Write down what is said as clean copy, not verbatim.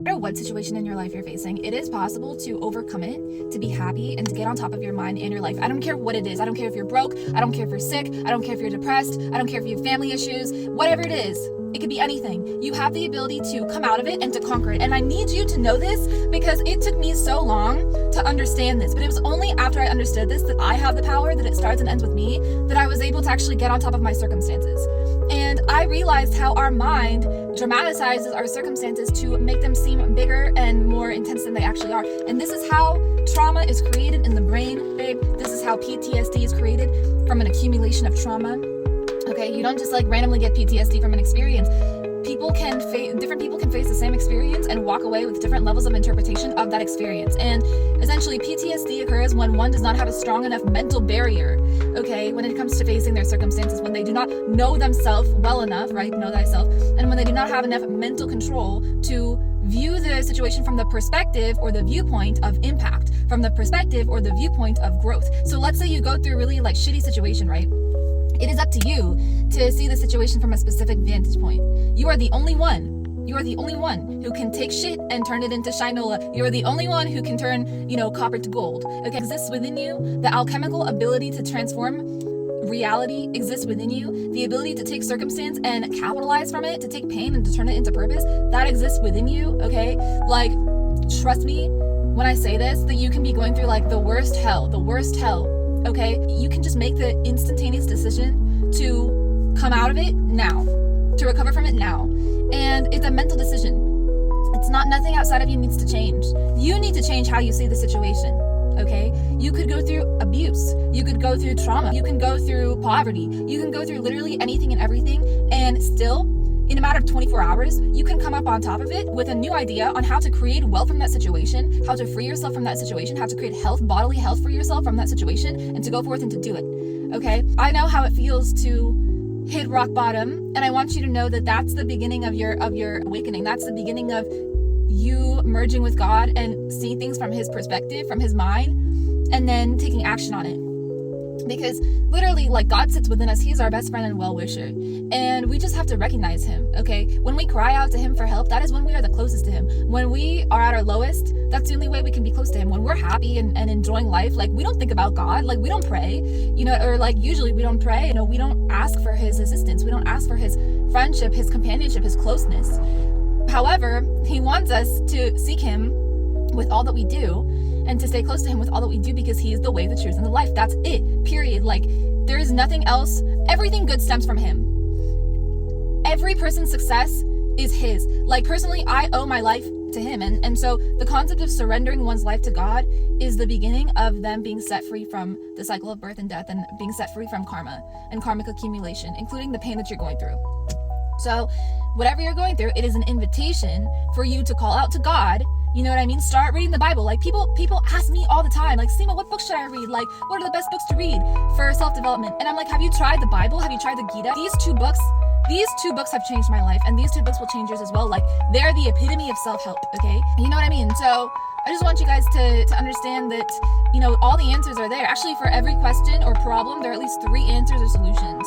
No matter what situation in your life you're facing, it is possible to overcome it, to be happy, and to get on top of your mind and your life. I don't care what it is. I don't care if you're broke. I don't care if you're sick. I don't care if you're depressed. I don't care if you have family issues. Whatever it is, it could be anything. You have the ability to come out of it and to conquer it. And I need you to know this because it took me so long to understand this. But it was only after I understood this, that I have the power, that it starts and ends with me, that I was able to actually get on top of my circumstances. And I realized how our mind dramatizes our circumstances to make them seem bigger and more intense than they actually are. And this is how trauma is created in the brain, babe. This is how PTSD is created, from an accumulation of trauma. Okay, you don't just like randomly get PTSD from an experience. Different people can face the same experience and walk away with different levels of interpretation of that experience. And essentially, PTSD occurs when one does not have a strong enough mental barrier, okay, when it comes to facing their circumstances, when they do not know themselves well enough, right, know thyself, and when they do not have enough mental control to view the situation from the perspective or the viewpoint of impact, from the perspective or the viewpoint of growth. So let's say you go through a really like shitty situation, right? It is up to you to see the situation from a specific vantage point. You are the only one. You are the only one who can take shit and turn it into shinola. You are the only one who can turn, copper to gold. Okay, exists within you. The alchemical ability to transform reality exists within you. The ability to take circumstance and capitalize from it, to take pain and to turn it into purpose, that exists within you, okay? Like, trust me when I say this, that you can be going through like the worst hell, okay? You can just make the instantaneous decision to come out of it now, to recover from it now. And it's a mental decision. It's not, nothing outside of you needs to change. You need to change how you see the situation, okay? You could go through abuse. You could go through trauma. You can go through poverty. You can go through literally anything and everything, and still, in a matter of 24 hours, you can come up on top of it with a new idea on how to create wealth from that situation, how to free yourself from that situation, how to create health, bodily health for yourself from that situation, and to go forth and to do it, okay? I know how it feels to hit rock bottom, and I want you to know that that's the beginning of your awakening. That's the beginning of you merging with God and seeing things from his perspective, from his mind, and then taking action on it. Because literally, like, God sits within us. He's our best friend and well-wisher. And we just have to recognize him, okay? When we cry out to him for help, that is when we are the closest to him. When we are at our lowest, that's the only way we can be close to him. When we're happy and enjoying life, like, we don't think about God. Like, we don't pray, or like, usually we don't pray. We don't ask for his assistance. We don't ask for his friendship, his companionship, his closeness. However, he wants us to seek him with all that we do, and to stay close to him with all that we do, because he is the way, the truth, and the life. That's it, period. Like, there is nothing else. Everything good stems from him. Every person's success is his. Like, personally, I owe my life to him. And so the concept of surrendering one's life to God is the beginning of them being set free from the cycle of birth and death, and being set free from karma and karmic accumulation, including the pain that you're going through. So whatever you're going through, it is an invitation for you to call out to God. You know what I mean? Start reading the Bible. Like, people ask me all the time, like, Seema, what book should I read? Like, what are the best books to read for self-development? And I'm like, have you tried the Bible? Have you tried the Gita? These two books have changed my life, and these two books will change yours as well. Like, they're the epitome of self-help, okay? You know what I mean? So I just want you guys to understand that, all the answers are there. Actually, for every question or problem, there are at least 3 answers or solutions.